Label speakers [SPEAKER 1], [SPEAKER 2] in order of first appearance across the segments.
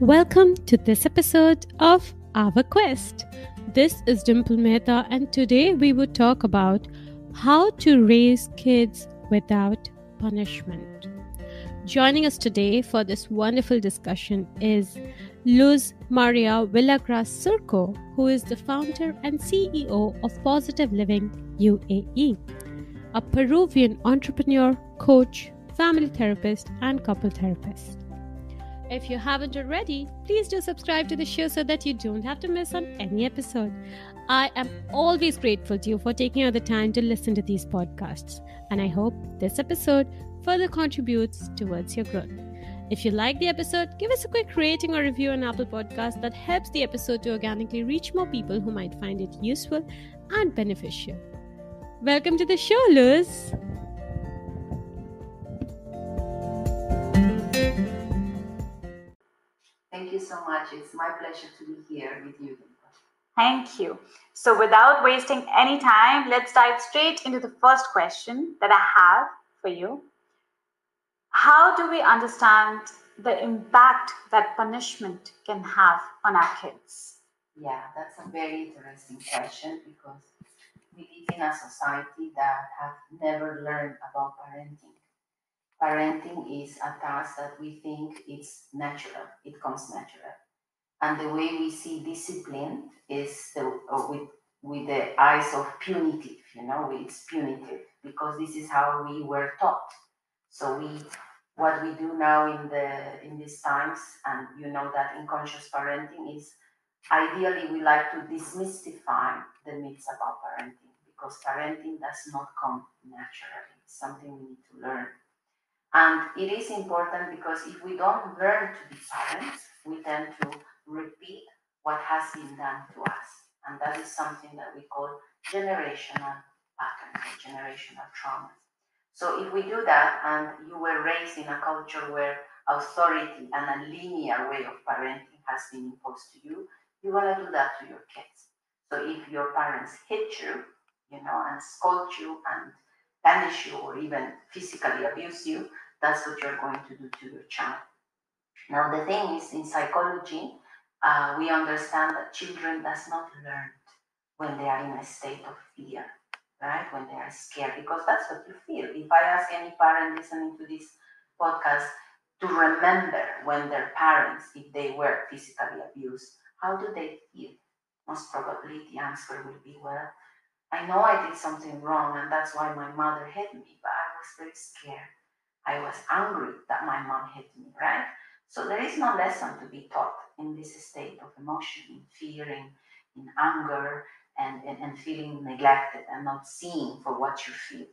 [SPEAKER 1] Welcome to this episode of Our Quest. This is Dimple Mehta, and today we would talk about how to raise kids without punishment. Joining us today for this wonderful discussion is Luz Maria Villagras Surco, who is the founder and CEO of Positive Living UAE, a Peruvian entrepreneur, coach, family therapist, and couple therapist. If you haven't already, please do subscribe to the show so that you don't have to miss on any episode. I am always grateful to you for taking out the time to listen to these podcasts, and I hope this episode further contributes towards your growth. If you like the episode, give us a quick rating or review on Apple Podcasts. That helps the episode to organically reach more people who might find it useful and beneficial. Welcome to the show, Luz.
[SPEAKER 2] Thank you so much. It's my pleasure to be here with you.
[SPEAKER 3] Thank you. So without wasting any time, let's dive straight into the first question that I have for you. How do we understand the impact that punishment can have on our kids?
[SPEAKER 2] Yeah, that's a very interesting question because we live in a society that have never learned about parenting. Parenting is a task that we think it's natural. It comes natural. And the way we see discipline is with the eyes of punitive, it's punitive because this is how we were taught. So what we do now in these times, and you know that in conscious parenting is ideally we like to demystify the myths about parenting because parenting does not come naturally. It's something we need to learn. And it is important because if we don't learn to be parents, we tend to repeat what has been done to us. And that is something that we call generational patterns, generational traumas. So if we do that and you were raised in a culture where authority and a linear way of parenting has been imposed to you, you want to do that to your kids. So if your parents hit you, and scold you and punish you or even physically abuse you, that's what you're going to do to your child. Now, the thing is, in psychology, we understand that children does not learn when they are in a state of fear, right? When they are scared, because that's what you feel. If I ask any parent listening to this podcast to remember when their parents, if they were physically abused, how do they feel? Most probably the answer will be, well, I know I did something wrong and that's why my mother hit me, but I was very scared. I was angry that my mom hit me, right? So there is no lesson to be taught in this state of emotion, in fear, in anger, and feeling neglected and not seen for what you feel.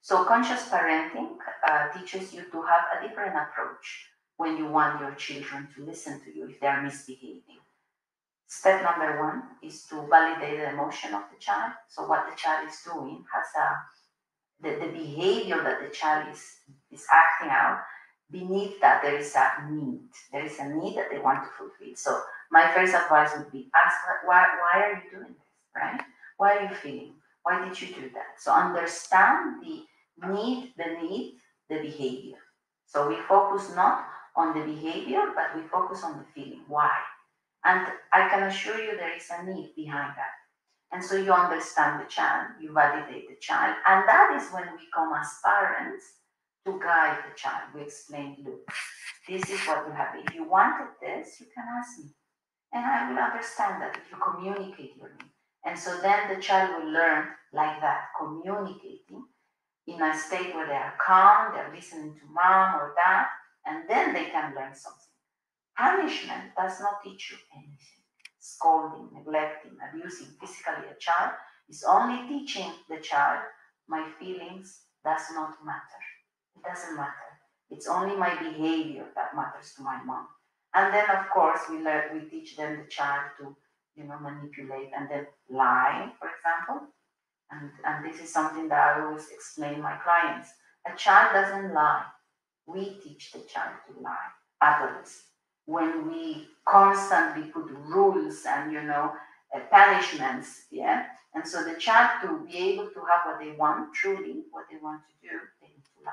[SPEAKER 2] So conscious parenting teaches you to have a different approach when you want your children to listen to you if they are misbehaving. Step number one is to validate the emotion of the child. So what the child is doing has the behavior that the child is acting out. Beneath that, there is a need. There is a need that they want to fulfill. So my first advice would be ask, why are you doing this, right? Why are you feeling? Why did you do that? So understand the need, the behavior. So we focus not on the behavior, but we focus on the feeling. Why? And I can assure you there is a need behind that. And so you understand the child, you validate the child, and that is when we come as parents to guide the child. We explain, look, this is what you have. If you wanted this, you can ask me. And I will understand that if you communicate your need. And so then the child will learn like that, communicating in a state where they are calm, they're listening to mom or dad, and then they can learn something. Punishment does not teach you anything. Scolding, neglecting, abusing physically a child is only teaching the child my feelings does not matter. It doesn't matter. It's only my behavior that matters to my mom. And then, of course, we teach them the child to, manipulate and then lie, for example. And this is something that I always explain to my clients. A child doesn't lie. We teach the child to lie. Adults. When we constantly put rules and punishments, and so the child to be able to have what they want, truly what they want to do, they need to lie.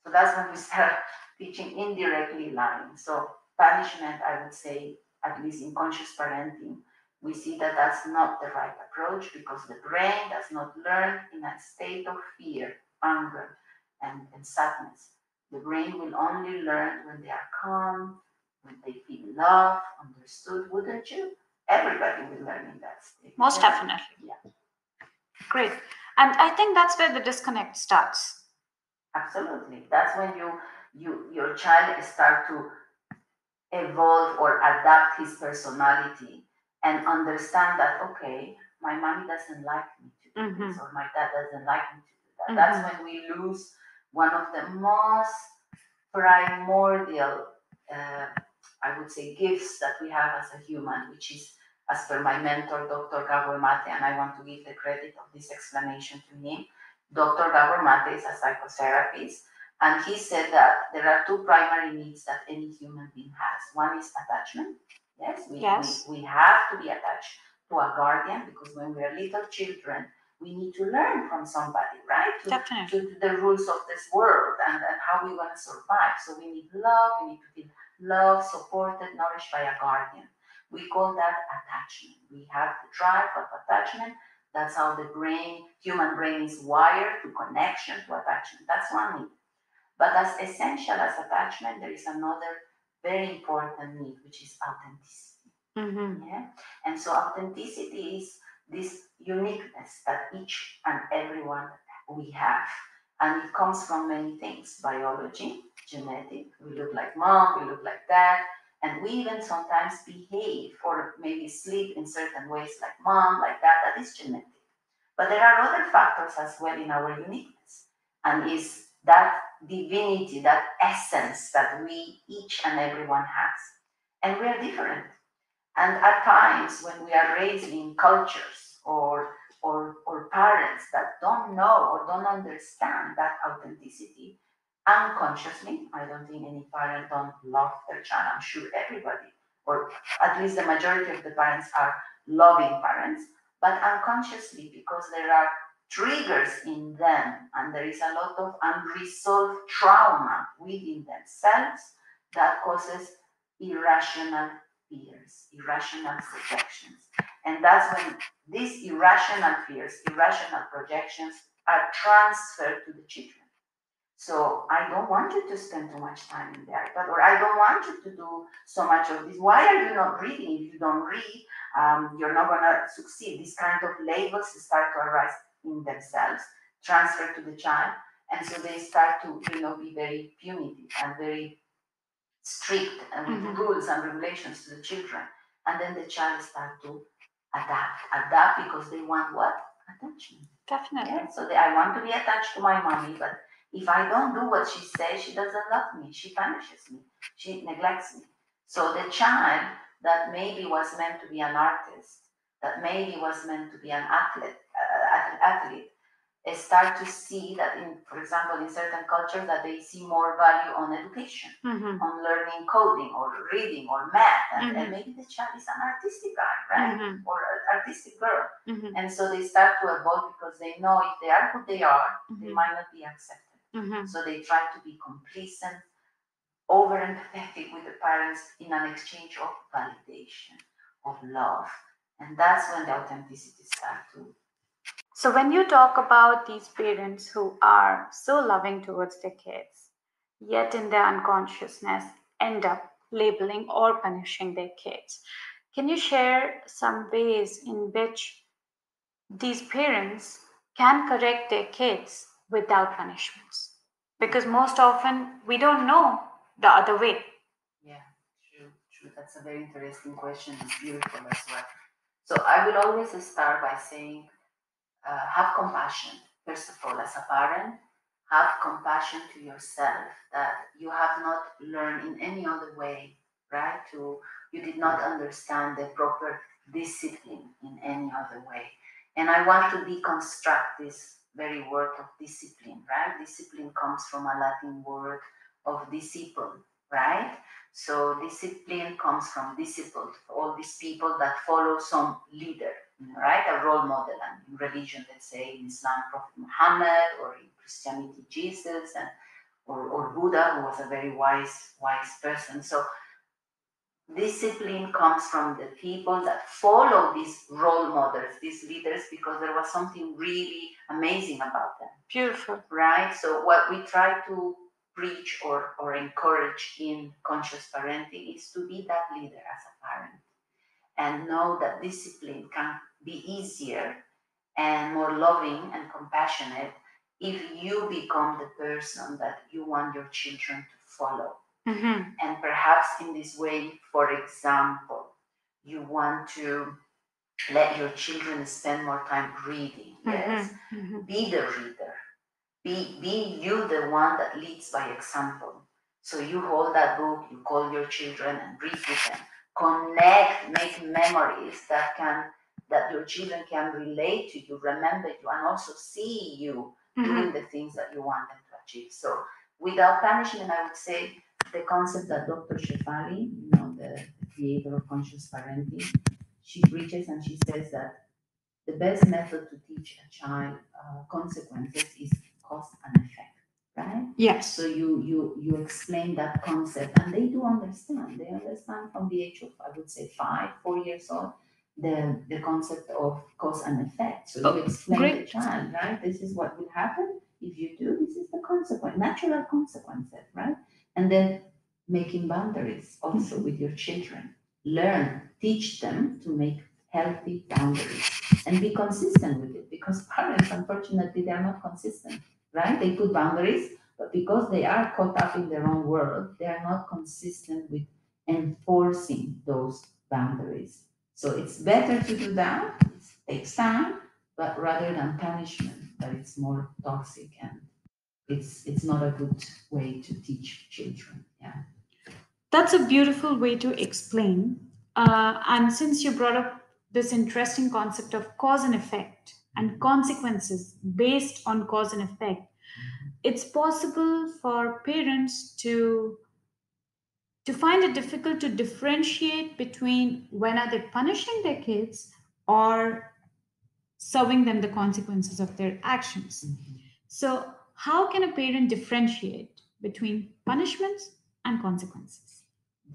[SPEAKER 2] So that's when we start teaching indirectly lying. So punishment, I would say, at least in conscious parenting, we see that that's not the right approach because the brain does not learn in a state of fear, anger, and sadness. The brain will only learn when they are calm, when they feel love, understood, wouldn't you? Everybody will learn in that state.
[SPEAKER 3] Most definitely.
[SPEAKER 2] Yeah.
[SPEAKER 3] Great. And I think that's where the disconnect starts.
[SPEAKER 2] Absolutely. That's when your child start to evolve or adapt his personality and understand that, okay, my mommy doesn't like me to do this, or my dad doesn't like me to do that. That's when we lose one of the most primordial, I would say, gifts that we have as a human, which is, as per my mentor, Dr. Gabor Mate, and I want to give the credit of this explanation to him. Dr. Gabor Mate is a psychotherapist, and he said that there are two primary needs that any human being has. One is attachment. Yes, we have to be attached to a guardian, because when we are little children, we need to learn from somebody, right? To the rules of this world and how we want to survive. So we need love, we need to feel loved, supported, nourished by a guardian. We call that attachment. We have the drive of attachment. That's how the human brain is wired, to connection, to attachment. That's one need. But as essential as attachment, there is another very important need, which is authenticity. Yeah? And so authenticity is this uniqueness that each and everyone we have. And it comes from many things: biology, genetic. We look like mom, we look like dad, and we even sometimes behave or maybe sleep in certain ways like mom, like dad. That is genetic. But there are other factors as well in our uniqueness, and is that divinity, that essence that we, each and everyone has. And we are different. And at times when we are raised in cultures or parents that don't know or don't understand that authenticity, unconsciously, I don't think any parent don't love their child. I'm sure everybody, or at least the majority of the parents, are loving parents, but unconsciously, because there are triggers in them and there is a lot of unresolved trauma within themselves that causes irrational fears, irrational projections. And that's when these irrational fears, irrational projections are transferred to the children. So I don't want you to spend too much time in the iPad, or I don't want you to do so much of this. Why are you not reading? If you don't read, you're not going to succeed. These kind of labels start to arise in themselves, transfer to the child, and so they start to, be very punitive and very strict and with rules and regulations to the children. And then the child start to adapt because they want what? Attachment.
[SPEAKER 3] Definitely.
[SPEAKER 2] Yeah? So I want to be attached to my mommy, but if I don't do what she says, she doesn't love me. She punishes me. She neglects me. So the child that maybe was meant to be an artist, that maybe was meant to be an athlete, start to see that, for example, in certain cultures, that they see more value on education, on learning coding or reading or math, and maybe the child is an artistic guy, right, or an artistic girl, and so they start to evolve because they know if they are who they are, they might not be accepted. So they try to be complacent, over empathetic with the parents in an exchange of validation, of love, and that's when the authenticity starts to.
[SPEAKER 3] So when you talk about these parents who are so loving towards their kids, yet in their unconsciousness end up labeling or punishing their kids, can you share some ways in which these parents can correct their kids without punishments? Because most often we don't know the other way.
[SPEAKER 2] Yeah, true. That's a very interesting question. It's beautiful as well. So I will always start by saying, have compassion. First of all, as a parent, have compassion to yourself that you have not learned in any other way, right? You did not understand the proper discipline in any other way. And I want to deconstruct this very word of discipline, right? Discipline comes from a Latin word of disciple, right? So discipline comes from disciples, all these people that follow some leader, right? A role model. And in religion, let's say in Islam, Prophet Muhammad, or in Christianity, Jesus, or Buddha, who was a very wise person. So Discipline comes from the people that follow these role models, these leaders, because there was something really amazing about them.
[SPEAKER 3] Beautiful.
[SPEAKER 2] Right? So, what we try to preach or encourage in conscious parenting is to be that leader as a parent and know that discipline can be easier and more loving and compassionate if you become the person that you want your children to follow. And perhaps in this way, for example, you want to let your children spend more time reading. Yes, be the reader. Be you the one that leads by example. So you hold that book, you call your children and read with them. Connect, make memories that your children can relate to you, remember you, and also see you doing the things that you want them to achieve. So without punishment, I would say the concept that Dr. Shefali, the creator of conscious parenting, she preaches and she says that the best method to teach a child consequences is cause and effect, right?
[SPEAKER 3] Yes.
[SPEAKER 2] So you explain that concept, and they do understand. They understand from the age of, I would say, 4 years old, the concept of cause and effect. So you explain to the child, right? This is what will happen if you do. This is the consequence, natural consequences, right? And then making boundaries also with your children. Learn, teach them to make healthy boundaries and be consistent with it, because parents, unfortunately, they are not consistent, right? They put boundaries, but because they are caught up in their own world, they are not consistent with enforcing those boundaries. So it's better to do that. It takes time, but rather than punishment, that it's more toxic and it's not a good way to teach children. Yeah.
[SPEAKER 3] That's a beautiful way to explain. And since you brought up this interesting concept of cause and effect and consequences based on cause and effect, it's possible for parents to find it difficult to differentiate between when are they punishing their kids or serving them the consequences of their actions. So how can a parent differentiate between punishments and consequences?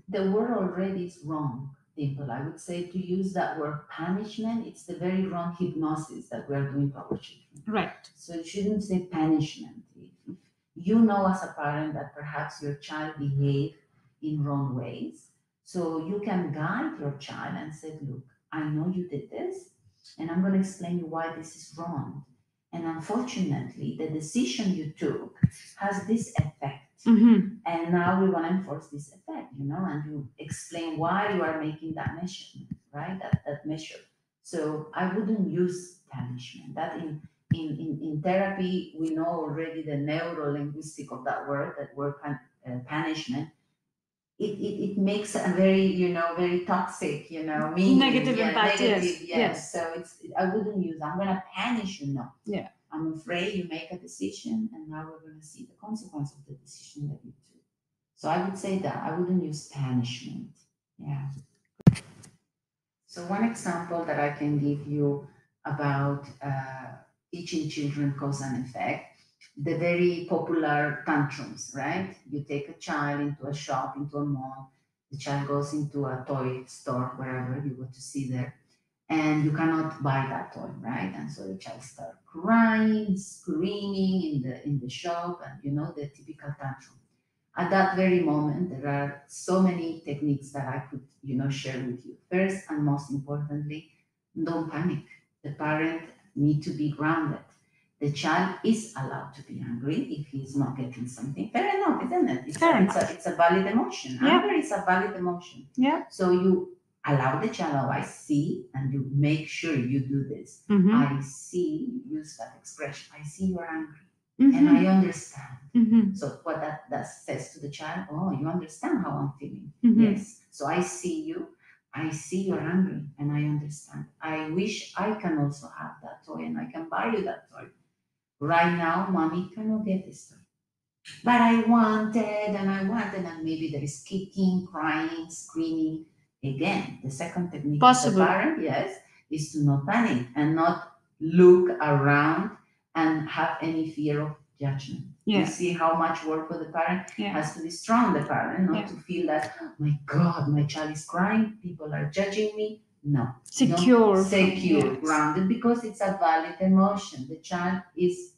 [SPEAKER 2] The word already is wrong, Dimple. I would say to use that word punishment, it's the very wrong hypnosis that we're doing to our children.
[SPEAKER 3] Right.
[SPEAKER 2] So you shouldn't say punishment. If you know as a parent that perhaps your child behaved in wrong ways, so you can guide your child and say, look, I know you did this, and I'm going to explain you why this is wrong. And unfortunately, the decision you took has this effect. And now we want to enforce this effect, and you explain why you are making that measurement, right? That measure. So I wouldn't use punishment. That in therapy, we know already the neuro-linguistic of that word punishment. It makes a very, very toxic, meaning.
[SPEAKER 3] Negative impact,
[SPEAKER 2] negative,
[SPEAKER 3] yes.
[SPEAKER 2] So I wouldn't use, I'm going to punish you, no.
[SPEAKER 3] Yeah.
[SPEAKER 2] I'm afraid you make a decision, and now we're going to see the consequence of the decision that you took. So I would say that I wouldn't use punishment. Yeah. So one example that I can give you about teaching children cause and effect, the very popular tantrums, right? You take a child into a shop, into a mall, the child goes into a toy store, wherever you go to see there, and you cannot buy that toy, right? And so the child starts crying, screaming in the shop, and the typical tantrum. At that very moment, there are so many techniques that I could, share with you. First and most importantly, don't panic. The parent need to be grounded. The child is allowed to be angry if he's not getting something. Fair enough, isn't it? It's a valid emotion.
[SPEAKER 3] Yeah.
[SPEAKER 2] Anger is a valid emotion.
[SPEAKER 3] Yeah.
[SPEAKER 2] So you allow the child, I see, and you make sure you do this. I see, use that expression. I see you're angry. And I understand. So what that says to the child, oh, you understand how I'm feeling. Yes. So I see you. I see you're angry, and I understand. I wish I can also have that toy, and I can buy you that toy. Right now, mommy cannot get this toy. But I wanted, and maybe there is kicking, crying, screaming. Again, the second technique
[SPEAKER 3] Possible.
[SPEAKER 2] of the parent, yes, is to not panic and not look around and have any fear of judgment. You see how much work for the parent has to be strong, the parent, not to feel that, oh my God, my child is crying, people are judging me. No.
[SPEAKER 3] Secure.
[SPEAKER 2] Grounded, because it's a valid emotion. The child is,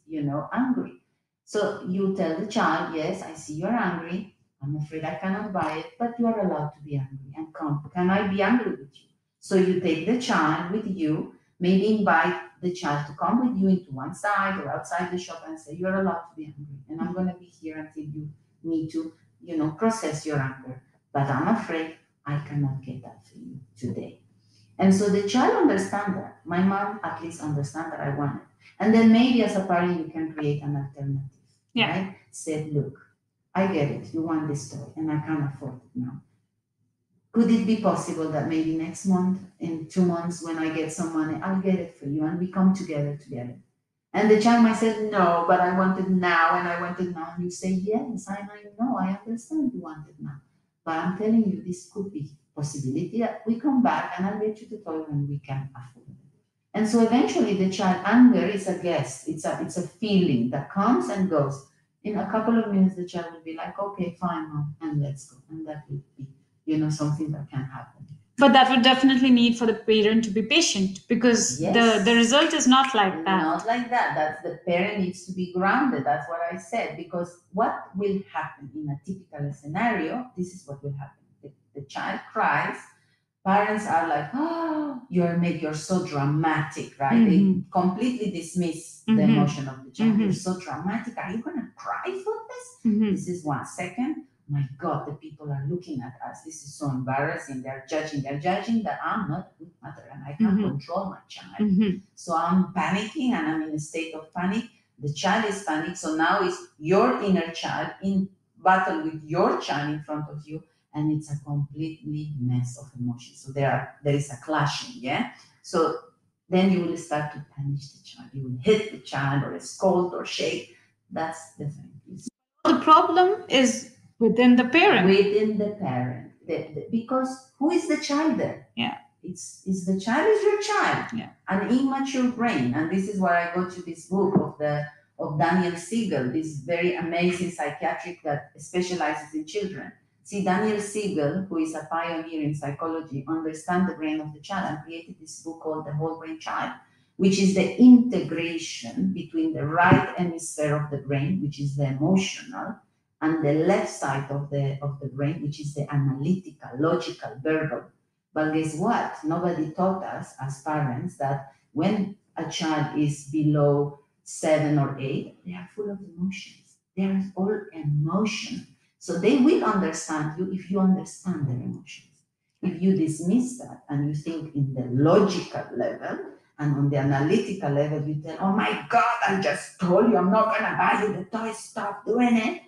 [SPEAKER 2] angry. So you tell the child, yes, I see you're angry. I'm afraid I cannot buy it, but you are allowed to be angry. And come, can I be angry with you? So you take the child with you, maybe invite the child to come with you into one side or outside the shop and say, you're allowed to be angry. And I'm going to be here until you need to, process your anger. But I'm afraid I cannot get that for you today. And so the child understands that. My mom at least understands that I want it. And then maybe as a parent, you can create an alternative. Right? Said, look, I get it. You want this toy and I can't afford it now. Could it be possible that maybe next month, in 2 months, when I get some money, I'll get it for you and we come together. And the child might say, no, but I want it now and I want it now. And you say, yes, I know, I understand you want it now. But I'm telling you, this could be possibility that we come back and I'll get you the toy when we can afford it. And so eventually the child anger is a guest. It's a feeling that comes and goes. In a couple of minutes, the child will be like, okay, fine, mom, and let's go. And that will be, something that can happen.
[SPEAKER 3] But that would definitely need for the parent to be patient, because the result is not like that.
[SPEAKER 2] Not like that. That's the parent needs to be grounded. That's what I said. Because what will happen in a typical scenario, this is what will happen. The child cries. Parents are like, oh, you're so dramatic, right? They completely dismiss the emotion of the child. You're so dramatic. Are you going to cry for this? This is 1 second. My God, the people are looking at us. This is so embarrassing. They're judging that I'm not a good mother and I can't control my child. So I'm panicking and I'm in a state of panic. The child is panicked. So now it's your inner child in battle with your child in front of you. And it's a completely mess of emotions. So there is a clashing, So then you will start to punish the child. You will hit the child or scold or shake. That's the thing.
[SPEAKER 3] The problem is within the parent.
[SPEAKER 2] Because who is the child there? It's the child is your child. An immature brain. And this is where I go to this book of Daniel Siegel, this very amazing psychiatric that specializes in children. See, Daniel Siegel, who is a pioneer in psychology, understands the brain of the child and created this book called The Whole Brain Child, which is the integration between the right hemisphere of the brain, which is the emotional, and the left side of the brain, which is the analytical, logical, verbal. But guess what? Nobody taught us as parents that when a child is below 7 or 8, they are full of emotions. They are all emotion. So they will understand you if you understand their emotions. If you dismiss that and you think in the logical level and on the analytical level, you tell, oh my God, I just told you I'm not going to buy you the toy, stop doing it.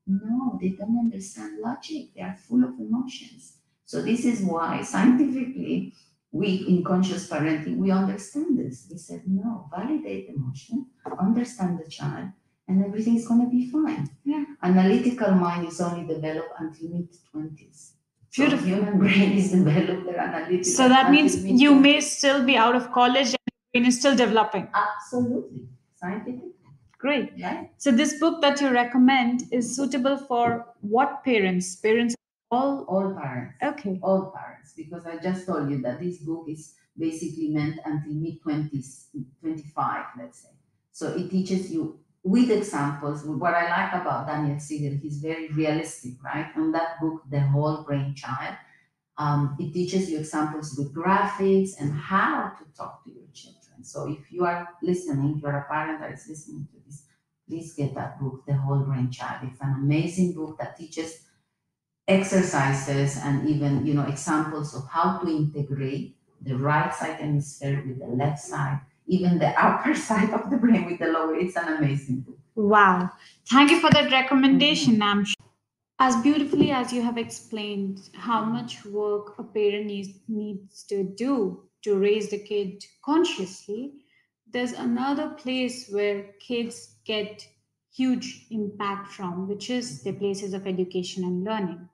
[SPEAKER 2] No, they don't understand logic. They are full of emotions. So this is why scientifically, we in conscious parenting, we understand this. We said, no, validate emotion, understand the child, and everything is going to be fine. Analytical mind is only developed until mid-20s. Beautiful. So human brain is developed their analytical.
[SPEAKER 3] So that means you may still be out of college and your brain is still developing.
[SPEAKER 2] Absolutely. Scientific.
[SPEAKER 3] Great. Right? So this book that you recommend is suitable for what parents? Parents
[SPEAKER 2] all parents.
[SPEAKER 3] Okay.
[SPEAKER 2] All parents. Because I just told you that this book is basically meant until mid-20s, 25, let's say. So it teaches you with examples. What I like about Daniel Siegel, he's very realistic, right? On that book, The Whole Brain Child, it teaches you examples with graphics and how to talk to your children. So if you are listening, if you're a parent that is listening to this, please get that book, The Whole Brain Child. It's an amazing book that teaches exercises and even, examples of how to integrate the right side hemisphere with the left side, even the upper side of the brain with the lower. It's an amazing book.
[SPEAKER 3] Wow. Thank you for that recommendation, I'm sure. As beautifully as you have explained how much work a parent needs to do to raise the kid consciously, there's another place where kids get huge impact from, which is the places of education and learning,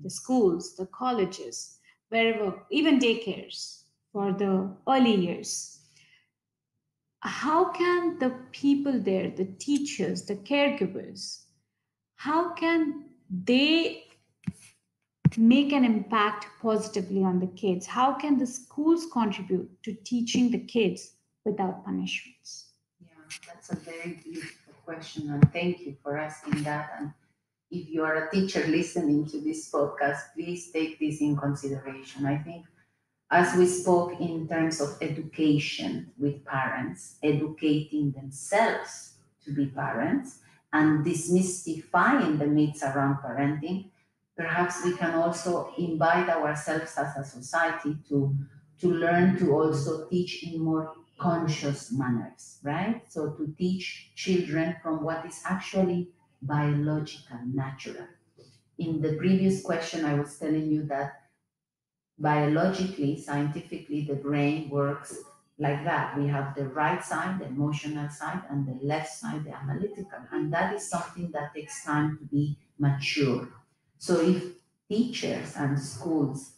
[SPEAKER 3] the schools, the colleges, wherever, even daycares for the early years. how can the people there, the teachers, the caregivers, how can they make an impact positively on the kids? How can the schools contribute to teaching the kids without punishments?
[SPEAKER 2] Yeah, that's a very beautiful question, and thank you for asking that. And if you are a teacher listening to this podcast, please take this in consideration. I think, as we spoke in terms of education with parents, educating themselves to be parents and demystifying the myths around parenting, perhaps we can also invite ourselves as a society to learn to also teach in more conscious manners, right? So to teach children from what is actually biological, natural. In the previous question, I was telling you that biologically, scientifically, the brain works like that. We have the right side, the emotional side, and the left side, the analytical. And that is something that takes time to be mature. So if teachers and schools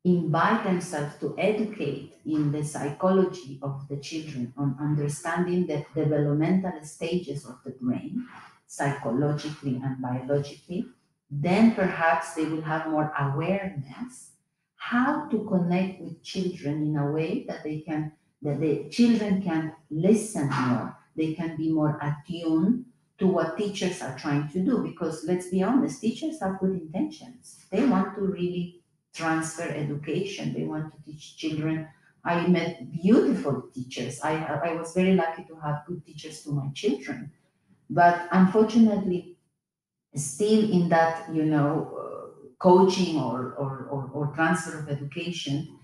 [SPEAKER 2] invite themselves to educate in the psychology of the children on understanding the developmental stages of the brain, psychologically and biologically, then perhaps they will have more awareness how to connect with children in a way that that the children can listen more, they can be more attuned to what teachers are trying to do. Because let's be honest, teachers have good intentions, they want to really transfer education, they want to teach children. I met beautiful teachers. I was very lucky to have good teachers to my children, but unfortunately still in that, coaching or transfer of education,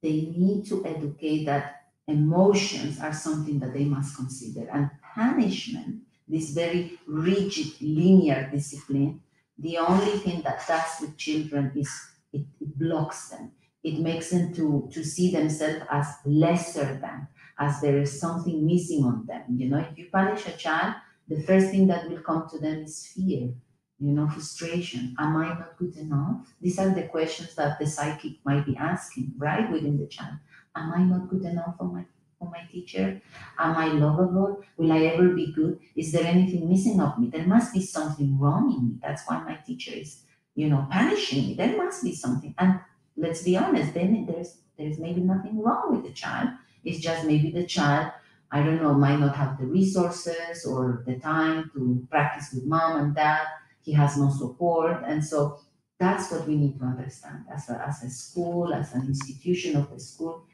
[SPEAKER 2] they need to educate that emotions are something that they must consider. And punishment, this very rigid, linear discipline, the only thing that does with children is it blocks them. It makes them to see themselves as lesser than, as there is something missing on them. If you punish a child, the first thing that will come to them is fear, frustration. Am I not good enough? These are the questions that the psychic might be asking, right, within the child. Am I not good enough for my teacher? Am I lovable? Will I ever be good? Is there anything missing of me? There must be something wrong in me. That's why my teacher is, punishing me. There must be something. And let's be honest, then there's maybe nothing wrong with the child. It's just maybe the child, I don't know, might not have the resources or the time to practice with mom and dad. He has no support. And so that's what we need to understand as a school, as an institution of the school,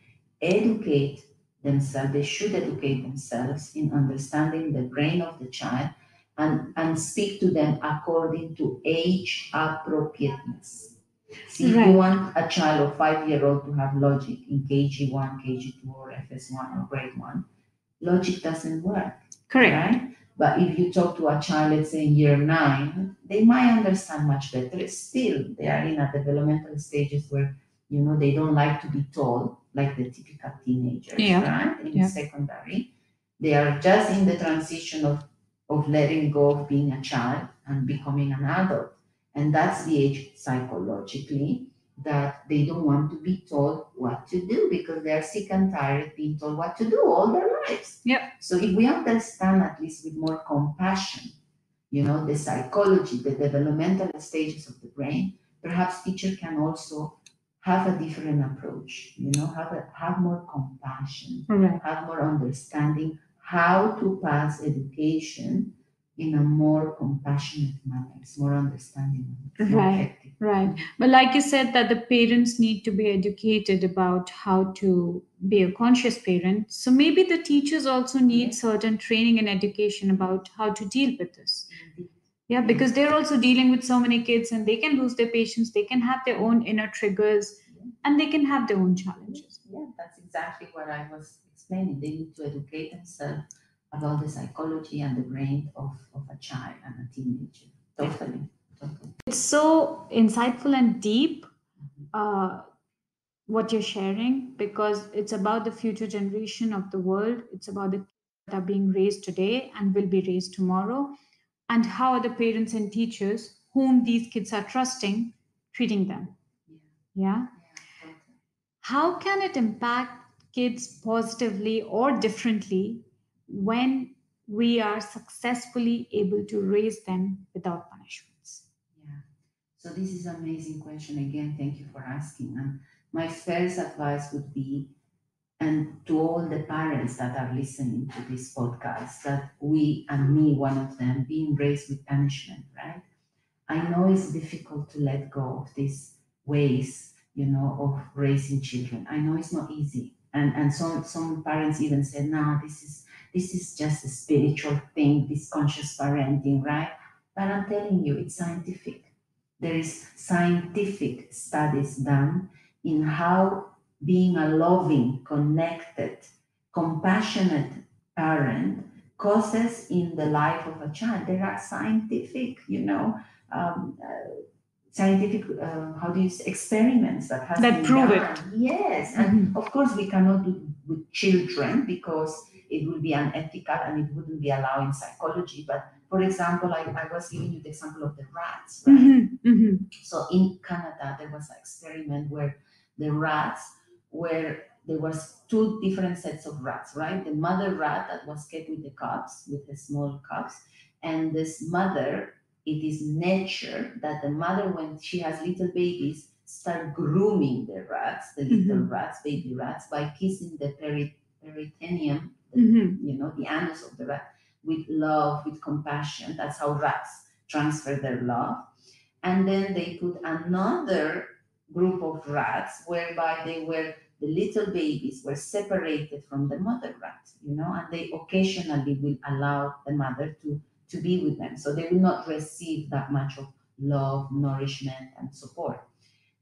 [SPEAKER 2] educate themselves. They should educate themselves in understanding the brain of the child and speak to them according to age appropriateness. See, if you want a child of 5 year old to have logic in KG1, KG2, or FS1 or grade 1, logic doesn't work.
[SPEAKER 3] Correct.
[SPEAKER 2] Right? But if you talk to a child, let's say in year 9, they might understand much better. Still, they are in a developmental stages where, they don't like to be told, like the typical teenagers, right? In secondary. They are just in the transition of letting go of being a child and becoming an adult. And that's the age psychologically that they don't want to be told what to do because they are sick and tired of being told what to do all their lives.
[SPEAKER 3] Yep.
[SPEAKER 2] So if we understand at least with more compassion, the psychology, the developmental stages of the brain, perhaps teacher can also have a different approach, have more compassion, have more understanding how to pass education in a more compassionate manner. It's more understanding, it's more effective.
[SPEAKER 3] Right. But like you said, that the parents need to be educated about how to be a conscious parent. So maybe the teachers also need certain training and education about how to deal with this. Yeah, because they're also dealing with so many kids and they can lose their patience, they can have their own inner triggers, and they can have their own challenges.
[SPEAKER 2] Yeah, that's exactly what I was explaining. They need to educate themselves about the psychology and the brain of a child and a teenager. Totally.
[SPEAKER 3] It's so insightful and deep, what you're sharing, because it's about the future generation of the world. It's about the kids that are being raised today and will be raised tomorrow, and how are the parents and teachers whom these kids are trusting treating them. Yeah. How can it impact kids positively or differently when we are successfully able to raise them without punishments?
[SPEAKER 2] Yeah. So this is an amazing question. Again, thank you for asking. And my first advice would be, and to all the parents that are listening to this podcast, that we and me, one of them, being raised with punishment, right? I know it's difficult to let go of these ways, of raising children. I know it's not easy. And some parents even say, no, this is just a spiritual thing, this conscious parenting, right? But I'm telling you, it's scientific. There is scientific studies done in how being a loving, connected, compassionate parent causes in the life of a child. There are scientific, um, uh, scientific, how do you say, experiments that has
[SPEAKER 3] That
[SPEAKER 2] been
[SPEAKER 3] prove
[SPEAKER 2] done.
[SPEAKER 3] it.
[SPEAKER 2] Yes, and of course we cannot do with children because it will be unethical and it wouldn't be allowed in psychology. But for example, I was giving you the example of the rats, right? So in Canada, there was an experiment where the rats were there was two different sets of rats, right? The mother rat that was kept with the cubs, with the small cubs, and this mother, it is nature that the mother, when she has little babies, start grooming the rats, the little rats, baby rats, by kissing the peritoneum, the anus of the rat, with love, with compassion. That's how rats transfer their love. And then they put another group of rats whereby the little babies were separated from the mother rat, and they occasionally will allow the mother to be with them. So they will not receive that much of love, nourishment, and support.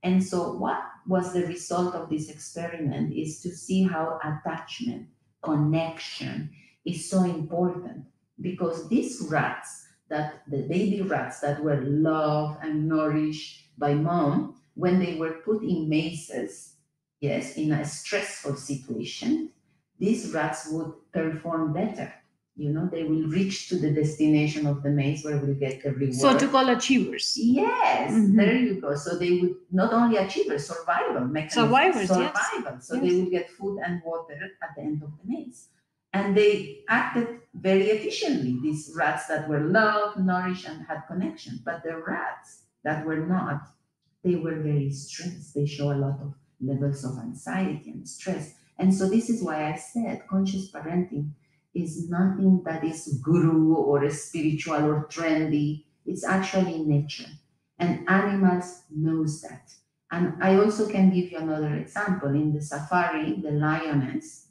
[SPEAKER 2] And so, what was the result of this experiment is to see how attachment, connection is so important, because these rats, that the baby rats that were loved and nourished by mom, when they were put in mazes, yes, in a stressful situation, these rats would perform better. They will reach to the destination of the maze where we'll get the reward.
[SPEAKER 3] So to call achievers.
[SPEAKER 2] Yes, there you go. So they would not only achieve a survival mechanism,
[SPEAKER 3] Survivors,
[SPEAKER 2] survival.
[SPEAKER 3] Yes.
[SPEAKER 2] So they would get food and water at the end of the maze. And they acted very efficiently, these rats that were loved, nourished, and had connection. But the rats that were not, they were very stressed. They show a lot of levels of anxiety and stress. And so this is why I said conscious parenting is nothing that is guru or spiritual or trendy. It's actually nature. And animals knows that. And I also can give you another example. In the safari, the lioness,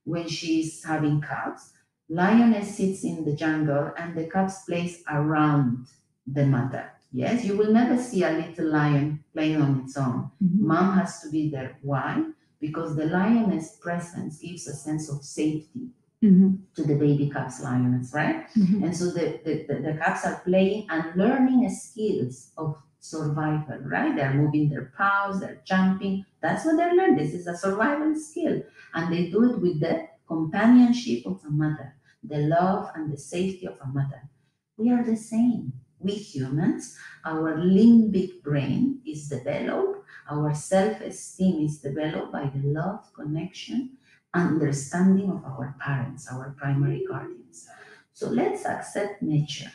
[SPEAKER 2] when she's having cubs, lioness sits in the jungle and the cubs plays around the mother. Yes, you will never see a little lion playing on its own. Mom has to be there. Why? Because the lioness presence gives a sense of safety to the baby cubs lioness, right? And so the cubs are playing and learning skills of survival, right? They're moving their paws, they're jumping. That's what they're learning. This is a survival skill. And they do it with the companionship of a mother, the love and the safety of a mother. We are the same. We humans, our limbic brain is developed, our self-esteem is developed by the love, connection, understanding of our parents, our primary guardians. So let's accept nature.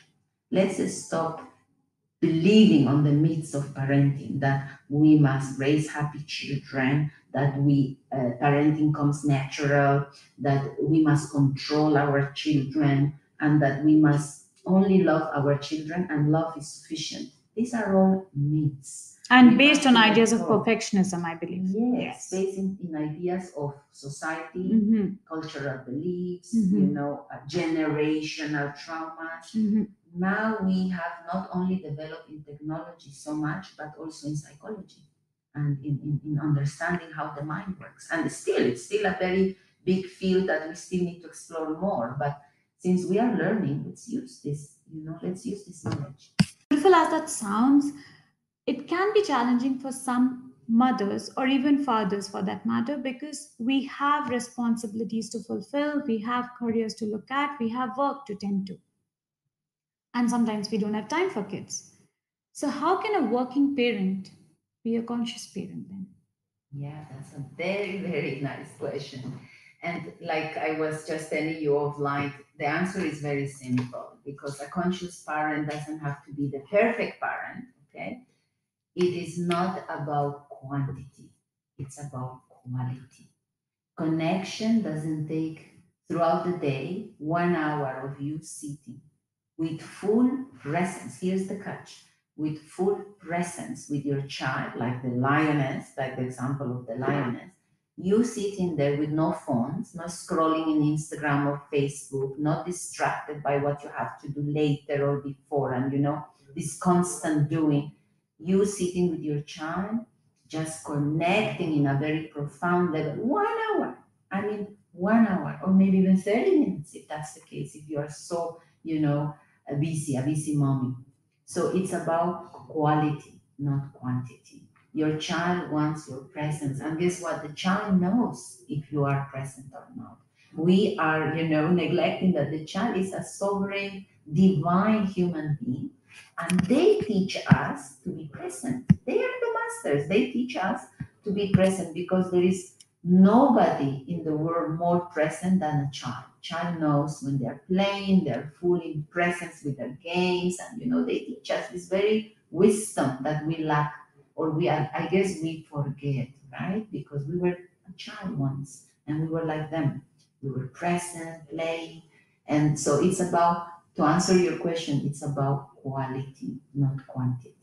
[SPEAKER 2] Let's stop believing on the myths of parenting, that we must raise happy children, that parenting comes natural, that we must control our children, and that we must only love our children and love is sufficient. These are all myths.
[SPEAKER 3] And based on ideas of perfectionism, I believe.
[SPEAKER 2] Yes, based in ideas of society, cultural beliefs, generational traumas. Now we have not only developed in technology so much, but also in psychology and in understanding how the mind works. And it's still a very big field that we still need to explore more. But since we are learning, let's use this knowledge.
[SPEAKER 3] Beautiful as that sounds, it can be challenging for some mothers or even fathers for that matter, because we have responsibilities to fulfill, we have careers to look at, we have work to tend to. And sometimes we don't have time for kids. So, how can a working parent be a conscious parent then?
[SPEAKER 2] Yeah, that's a very, very nice question. And like I was just telling you offline, the answer is very simple because a conscious parent doesn't have to be the perfect parent, okay? It is not about quantity, it's about quality. Connection doesn't take throughout the day 1 hour of you sitting with full presence. Here's the catch, with full presence with your child, like the lioness, like the example of the lioness. You sitting there with no phones, not scrolling in Instagram or Facebook, not distracted by what you have to do later or before, and this constant doing. You sitting with your child, just connecting in a very profound level. 1 hour. I mean, 1 hour, or maybe even 30 minutes, if that's the case, if you are so, a busy mommy. So it's about quality, not quantity. Your child wants your presence. And guess what? The child knows if you are present or not. We are, neglecting that the child is a sovereign, divine human being. And they teach us to be present. They are the masters. They teach us to be present because there is nobody in the world more present than a child. Child knows when they're playing, they're fully in presence with their games, and they teach us this very wisdom that we lack, or I guess we forget, right? Because we were a child once and we were like them. We were present, playing. And so it's about, to answer your question, it's about quality, not quantity.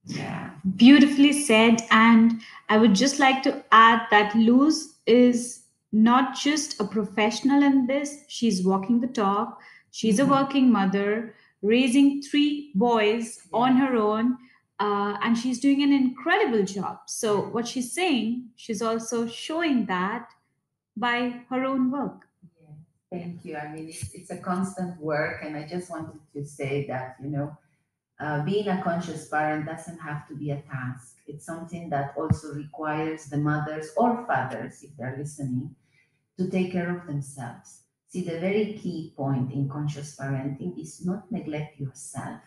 [SPEAKER 2] Yeah.
[SPEAKER 3] Beautifully said. And I would just like to add that Luz is not just a professional in this, she's walking the talk. She's a working mother, raising 3 boys on her own, and she's doing an incredible job. So, what she's saying, she's also showing that by her own work.
[SPEAKER 2] Yeah. Thank you. I mean, it's a constant work, and I just wanted to say that, being a conscious parent doesn't have to be a task. It's something that also requires the mothers or fathers, if they're listening, to take care of themselves. See, the very key point in conscious parenting is not neglect yourself.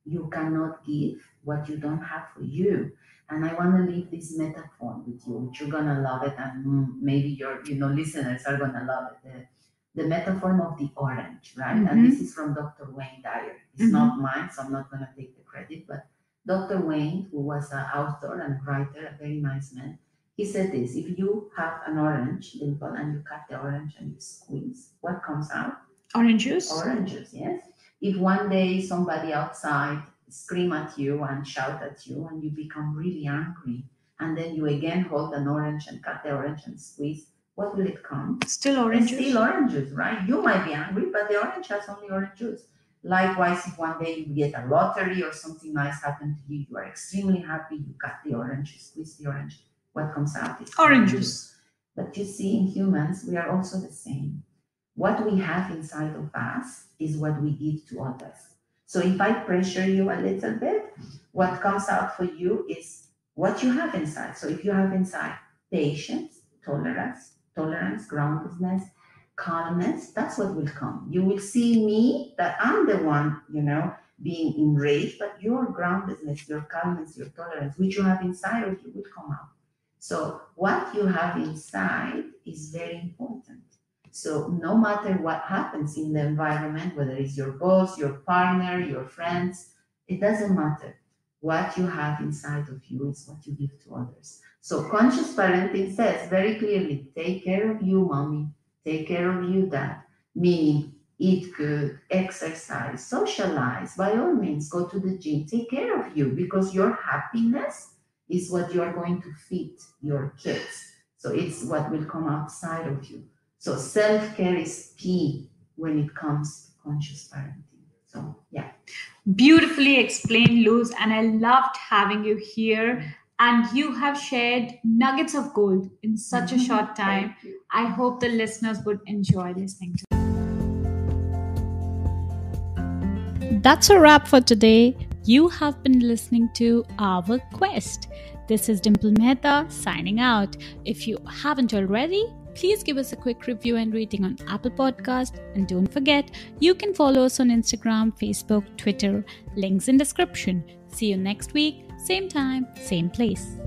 [SPEAKER 2] You cannot give what you don't have for you. And I want to leave this metaphor with you, which you're gonna love it, and maybe your listeners are gonna love it. The metaphor of the orange, right? And this is from Dr. Wayne Dyer. It's not mine, so I'm not going to take the credit. But Dr. Wayne, who was an author and writer, a very nice man, he said this: if you have an orange, Dimple, and you cut the orange and you squeeze, what comes out?
[SPEAKER 3] Orange juice.
[SPEAKER 2] Orange juice, yes. If one day somebody outside scream at you and shout at you and you become really angry, and then you again hold an orange and cut the orange and squeeze, what will it come?
[SPEAKER 3] Still orange juice.
[SPEAKER 2] Still orange juice, right? You might be angry, but the orange has only orange juice. Likewise, if one day you get a lottery or something nice happen to you, you are extremely happy, you cut the orange, you squeeze the orange, what comes out is
[SPEAKER 3] orange juice.
[SPEAKER 2] But you see, in humans, we are also the same. What we have inside of us is what we give to others. So if I pressure you a little bit, what comes out for you is what you have inside. So if you have inside patience, tolerance, groundedness, calmness, that's what will come. You will see me, that I'm the one, being enraged, but your groundedness, your calmness, your tolerance, which you have inside of you, will come out. So what you have inside is very important. So no matter what happens in the environment, whether it's your boss, your partner, your friends, it doesn't matter. What you have inside of you is what you give to others. So conscious parenting says very clearly, take care of you, mommy, take care of you, dad, meaning eat good, exercise, socialize, by all means, go to the gym, take care of you, because your happiness is what you're going to feed your kids. So it's what will come outside of you. So self-care is key when it comes to conscious parenting. So, yeah.
[SPEAKER 3] Beautifully explained, Luz, and I loved having you here. And you have shared nuggets of gold in such a short time. I hope the listeners would enjoy listening to it.
[SPEAKER 1] That's a wrap for today. You have been listening to Our Quest. This is Dimple Mehta signing out. If you haven't already, please give us a quick review and rating on Apple Podcast. And don't forget, you can follow us on Instagram, Facebook, Twitter. Links in description. See you next week. Same time, same place.